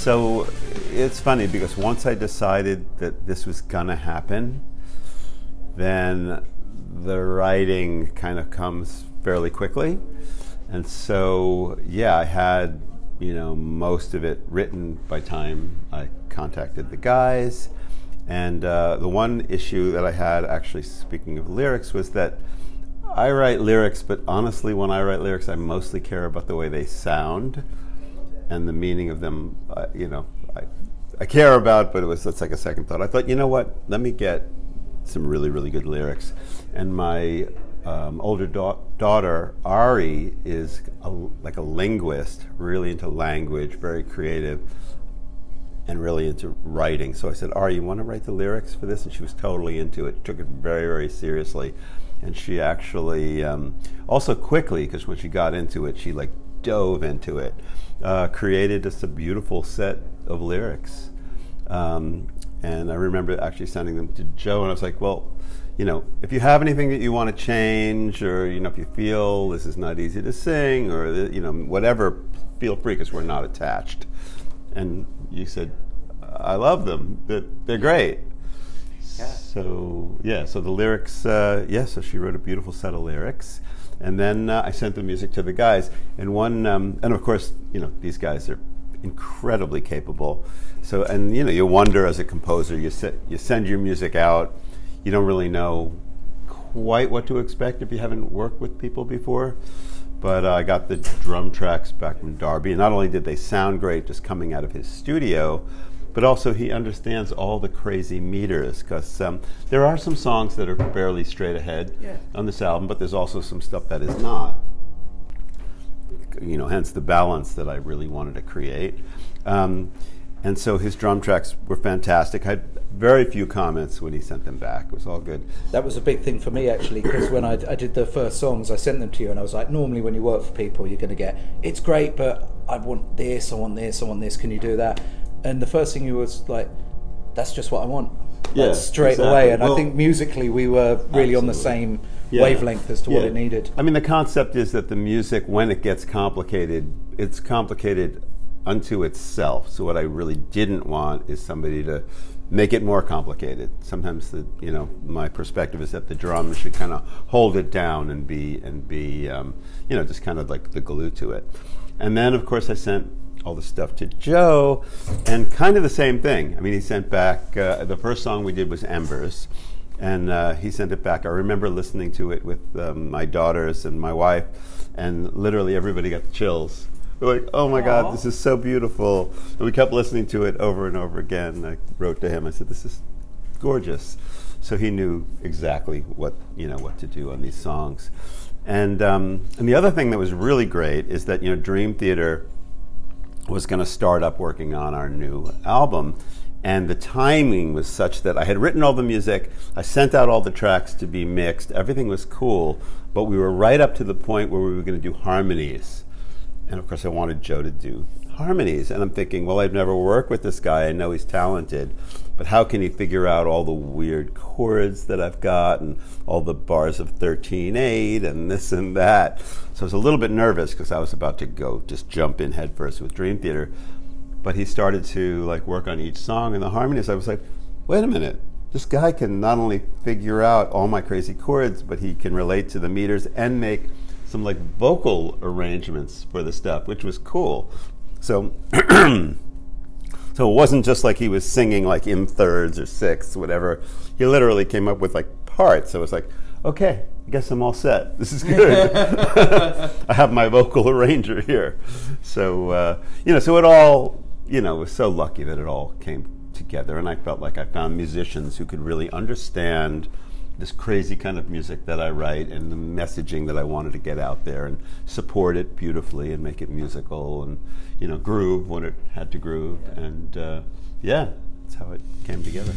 So it's funny because once I decided that this was gonna happen, then the writing kind of comes fairly quickly. And so, yeah, I had, most of it written by time I contacted the guys. And the one issue that I had, actually, speaking of lyrics, was that I write lyrics, but honestly, when I write lyrics, I mostly care about the way they sound and the meaning of them. I care about, but that's like a second thought. I thought, you know what? Let me get some really, really good lyrics. And my older daughter, Ari, is like a linguist, really into language, very creative, and really into writing. So I said, Ari, you want to write the lyrics for this? And she was totally into it, took it very, very seriously. And she actually, also quickly, because when she got into it, she like dove into it, created just a beautiful set of lyrics. And I remember actually sending them to Joe, and I was like, well, if you have anything that you want to change, or, if you feel this is not easy to sing, or, whatever, feel free, because we're not attached. And you said, I love them. They're great. Yeah. So the lyrics, so she wrote a beautiful set of lyrics. And then I sent the music to the guys. And and of course, these guys are incredibly capable. So, and you wonder as a composer, you send your music out, you don't really know quite what to expect if you haven't worked with people before. But I got the drum tracks back from Darby, and not only did they sound great just coming out of his studio, but also he understands all the crazy meters, because there are some songs that are fairly straight ahead on this album, but there's also some stuff that is not. Hence the balance that I really wanted to create. And so his drum tracks were fantastic. I had very few comments when he sent them back. It was all good. That was a big thing for me, actually, because when I did the first songs, I sent them to you, and I was like, normally when you work for people, you're going to get, it's great, but I want this, I want this, I want this, can you do that? And the first thing you was like, that's just what I want. Yeah, straight away. And I think musically we were really on the same wavelength as to what it needed. I mean, the concept is that the music, when it gets complicated, it's complicated unto itself. So what I really didn't want is somebody to make it more complicated. Sometimes my perspective is that the drums should kind of hold it down and be just kind of like the glue to it. And then of course I sent all the stuff to Joe, and kind of the same thing. I mean, he sent back, the first song we did was Embers, and he sent it back. I remember listening to it with my daughters and my wife, and literally everybody got the chills. We're like, oh my God, this is so beautiful. And we kept listening to it over and over again. I wrote to him, I said, this is gorgeous. So he knew exactly what to do on these songs. And the other thing that was really great is that, Dream Theater was going to start up working on our new album. And the timing was such that I had written all the music, I sent out all the tracks to be mixed, everything was cool, but we were right up to the point where we were going to do harmonies. And of course I wanted Joe to do harmonies. And I'm thinking, well, I've never worked with this guy, I know he's talented, but how can he figure out all the weird chords that I've got and all the bars of 13/8 and this and that? So I was a little bit nervous because I was about to just jump in headfirst with Dream Theater. But he started to work on each song and the harmonies. I was like, wait a minute, this guy can not only figure out all my crazy chords, but he can relate to the meters and make some vocal arrangements for the stuff, which was cool. So so it wasn't just like he was singing in thirds or sixths, whatever. He literally came up with parts. So it was like, okay, I guess I'm all set. This is good. I have my vocal arranger here. So so it all was so lucky that it all came together, and I felt like I found musicians who could really understand this crazy kind of music that I write and the messaging that I wanted to get out there, and support it beautifully and make it musical, and groove when it had to groove. And that's how it came together.